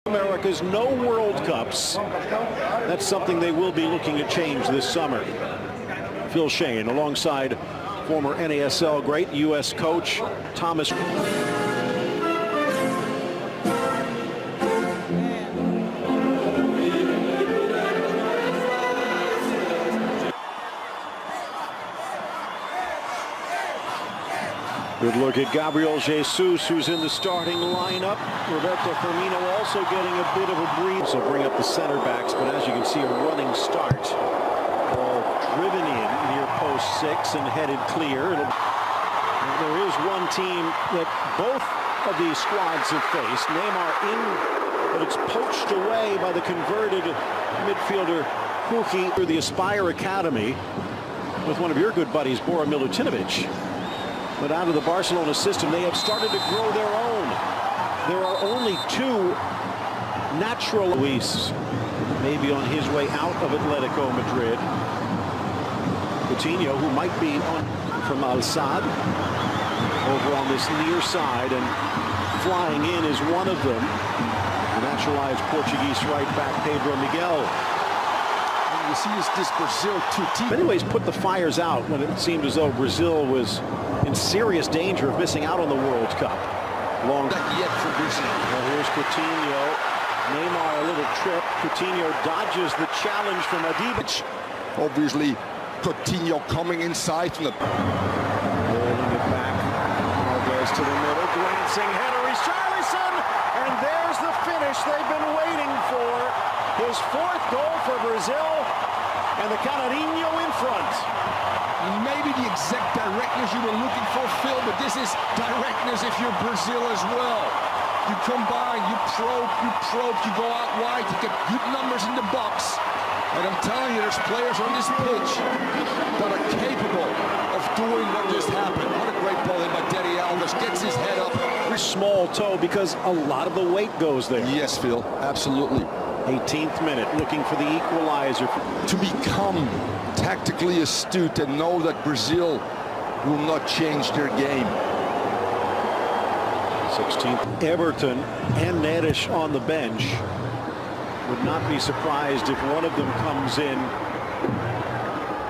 America's no World Cups. That's something they will be looking to change this summer. Phil Shane alongside former NASL great U.S. coach Thomas. Good look at Gabriel Jesus, who's in the starting lineup. Roberto Firmino also getting a bit of a breathe. So bring up the center backs, but as you can see, a running start. Ball driven in near post 6 and headed clear. There is one team that both of these squads have faced. Neymar in, but it's poached away by the converted midfielder Huki through the Aspire Academy with one of your good buddies, Bora Milutinovic. But out of the Barcelona system, they have started to grow their own. There are only 2 natural. Luis maybe on his way out of Atletico Madrid. Coutinho, who might be on from Al Sadd, over on this near side, and flying in is one of them. The naturalized Portuguese right back, Pedro Miguel. And you see this Brazil 2 team. In many ways put the fires out when it seemed as though Brazil was in serious danger of missing out on the World Cup. Long not yet for Brazil. Well, here's Coutinho. Neymar a little trip. Coutinho dodges the challenge from Adibic. Obviously, Coutinho coming inside from the... Rolling it back. Alves to the middle. Glancing header. Richarlison! And there's the finish they've been waiting for. His 4th goal for Brazil. And the Canarinho in front. Maybe the exact directness you were looking for, Phil, but this is directness if you're Brazil as well. You combine, you probe, you go out wide, you get good numbers in the box. And I'm telling you, there's players on this pitch that are capable of doing what just happened. What a great ball in by Dani Alves, gets his head up. Small toe because a lot of the weight goes there. Yes, Phil, absolutely. 18th minute, looking for the equalizer. To become tactically astute and know that Brazil will not change their game. 16th. Everton and Neres on the bench. Would not be surprised if one of them comes in.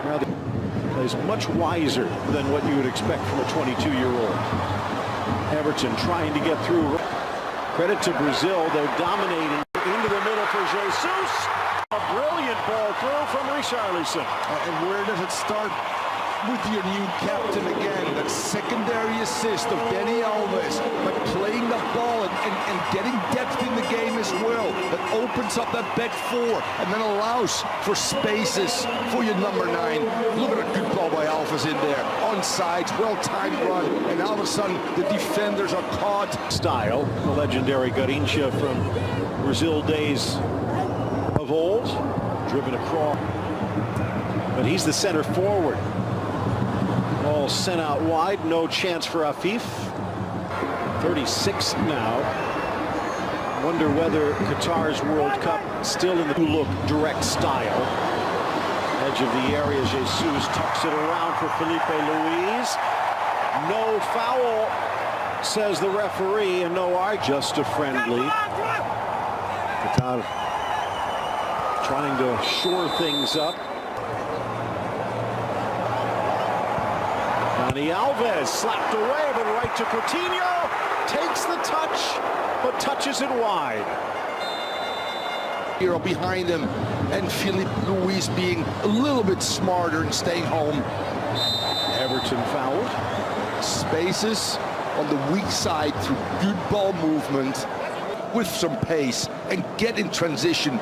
Rather, is much wiser than what you would expect from a 22-year-old. Everton trying to get through. Credit to Brazil, they're dominating into the middle for Jesus. A brilliant ball through from Richarlison. And where does it start? With your new captain again, that secondary assist of Dani Alves, but playing the ball and getting depth in the game as well. That opens up that back 4 and then allows for spaces for your number 9. Look at a good ball by Alves in there. Onside, well-timed run, and all of a sudden the defenders are caught. Style, the legendary Garrincha from Brazil days of old, driven across. But he's the center forward. Ball sent out wide, no chance for Afif. 36 now. Wonder whether Qatar's World Cup still in the look direct style. Edge of the area, Jesus tucks it around for Felipe Luis. No foul, says the referee, and no are just a friendly. Qatar trying to shore things up. Dani Alves slapped away, but right to Coutinho. Takes the touch, but touches it wide. Hero behind him, and Felipe Luis being a little bit smarter and staying home. Everton fouled. Spaces on the weak side through good ball movement with some pace and get in transition.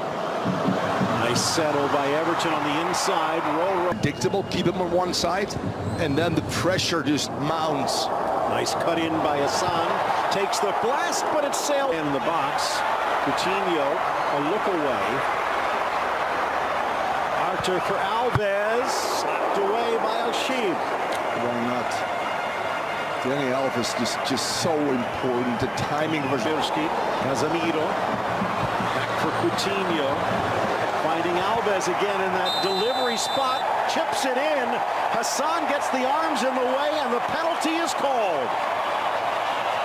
Nice settle by Everton on the inside. Roll. Predictable, keep him on one side, and then the pressure just mounts. Nice cut in by Hassan. Takes the blast, but it's sailed in the box. Coutinho, a look away. Arthur for Alves. Slapped away by Al-Shib. Why not? Dani Alves just so important. The timing of Bielski. Casemiro. Back for Coutinho. Finding Alves again in that delivery spot. Chips it in. Hassan gets the arms in the way, and the penalty is called.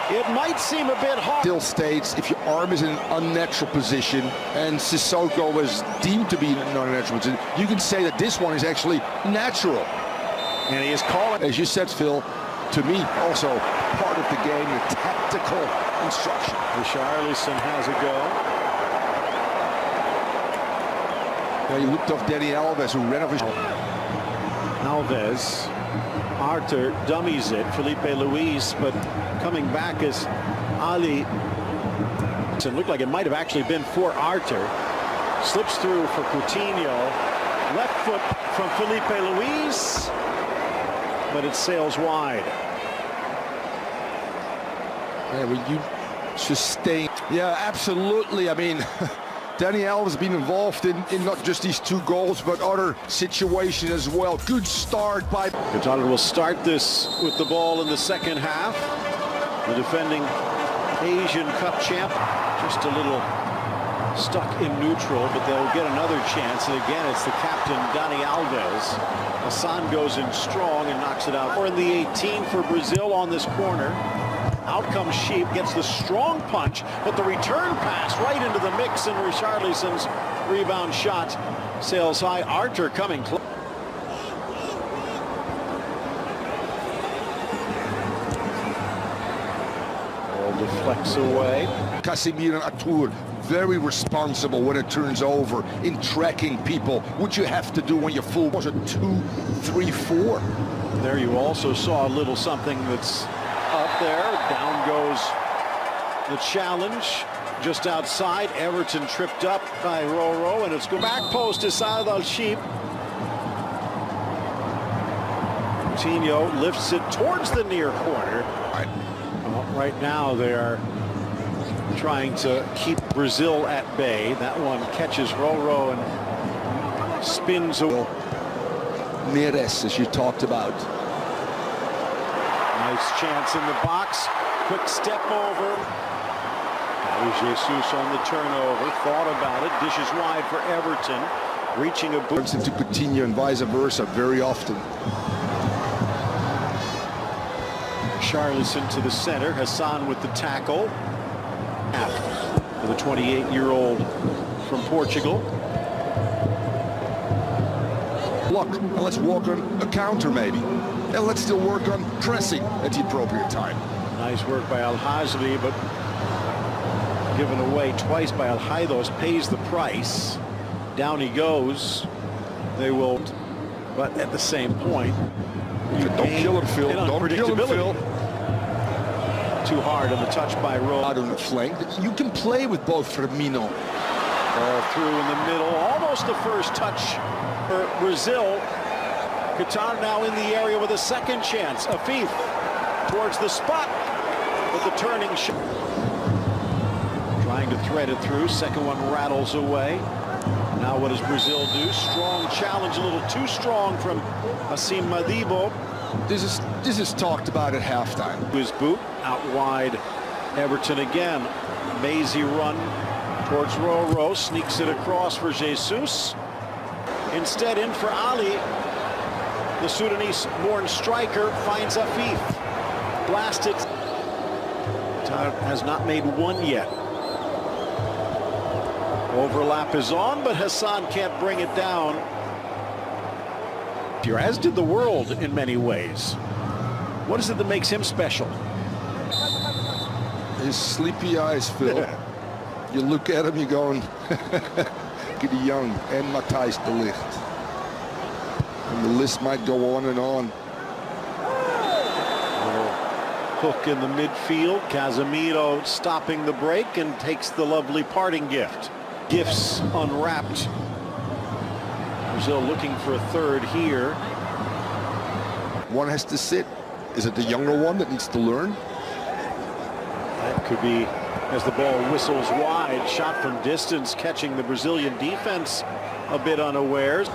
It might seem a bit hard. Still states if your arm is in an unnatural position, and Sissoko was deemed to be in an unnatural position, you can say that this one is actually natural. And he is calling. As you said, Phil, to me, also part of the game, the tactical instruction. Richarlison has a go. Now you looked off Dani Alves, who ran off his... Alves, Arthur dummies it, Felipe Luis, but coming back is Ali. It looked like it might have actually been for Arthur. Slips through for Coutinho. Left foot from Felipe Luis, but it sails wide. Yeah, will you sustain? Yeah, absolutely. I mean, Dani Alves has been involved in not just these 2 goals, but other situations as well. Good start by... Qatar will start this with the ball in the second half. The defending Asian Cup champ, just a little stuck in neutral, but they'll get another chance. And again, it's the captain, Dani Alves. Hassan goes in strong and knocks it out. We're in the 18 for Brazil on this corner. Out comes Sheep, gets the strong punch, but the return pass right into the mix, and Richarlison's rebound shot sails high. Arthur coming close. Ball deflects away. Casemiro and Arthur, very responsible when it turns over in tracking people. What you have to do when you're full. Was it 2, 3, 4? There you also saw a little something that's up there. Down goes the challenge just outside. Everton tripped up by Roro, and it's go back post to Saad al-Sheep. Coutinho lifts it towards the near corner. Well, right now they are trying to keep Brazil at bay. That one catches Roro and spins away. Neres, as you talked about. Nice chance in the box. Quick step over. Jesus on the turnover. Thought about it. Dishes wide for Everton. Reaching a boot. Into Coutinho and vice versa very often. Richarlison to the center. Hassan with the tackle. For the 28-year-old from Portugal. Look, let's walk on a counter maybe. And let's still work on pressing at the appropriate time. Nice work by Al-Hazli, but given away twice by Al-Haidos, pays the price. Down he goes. They will, but at the same point, don't kill him, Phil. Don't kill him, Phil. Too hard on the touch by Rowe. Out on the flank. You can play with both Firmino. Ball through in the middle. Almost the first touch for Brazil. Qatar now in the area with a second chance. Afif towards the spot with the turning shot. Trying to thread it through. Second one rattles away. Now what does Brazil do? Strong challenge, a little too strong from Hassim Madibo. This is talked about at halftime. His boot out wide. Everton again. Mazy run towards Roro. Sneaks it across for Jesus. Instead in for Ali. The Sudanese-born striker finds Afif. Blasted. Has not made one yet. Overlap is on, but Hassan can't bring it down. As did the world in many ways. What is it that makes him special? His sleepy eyes, Phil. You look at him, you're going, Giddy Young and Matthijs de Ligt. And the list might go on and on. Hook in the midfield. Casemiro stopping the break and takes the lovely parting gift. Gifts unwrapped. Brazil looking for a third here. One has to sit. Is it the younger one that needs to learn? That could be as the ball whistles wide. Shot from distance, catching the Brazilian defense a bit unawares.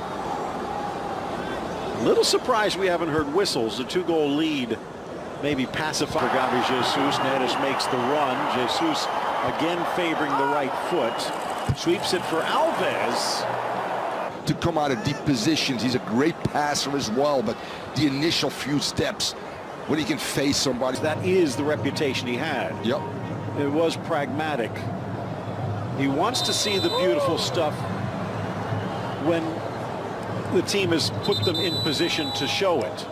Little surprised we haven't heard whistles. The 2-goal lead maybe pacified for Gabi Jesus. Neres makes the run. Jesus again favoring the right foot. Sweeps it for Alves. To come out of deep positions, he's a great passer as well, but the initial few steps when he can face somebody. That is the reputation he had. Yep. It was pragmatic. He wants to see the beautiful stuff when the team has put them in position to show it.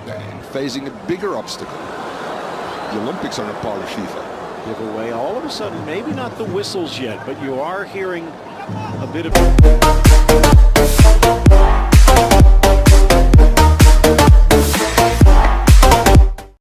And facing a bigger obstacle. The Olympics are a part of FIFA. Giveaway all of a sudden, maybe not the whistles yet, but you are hearing a bit of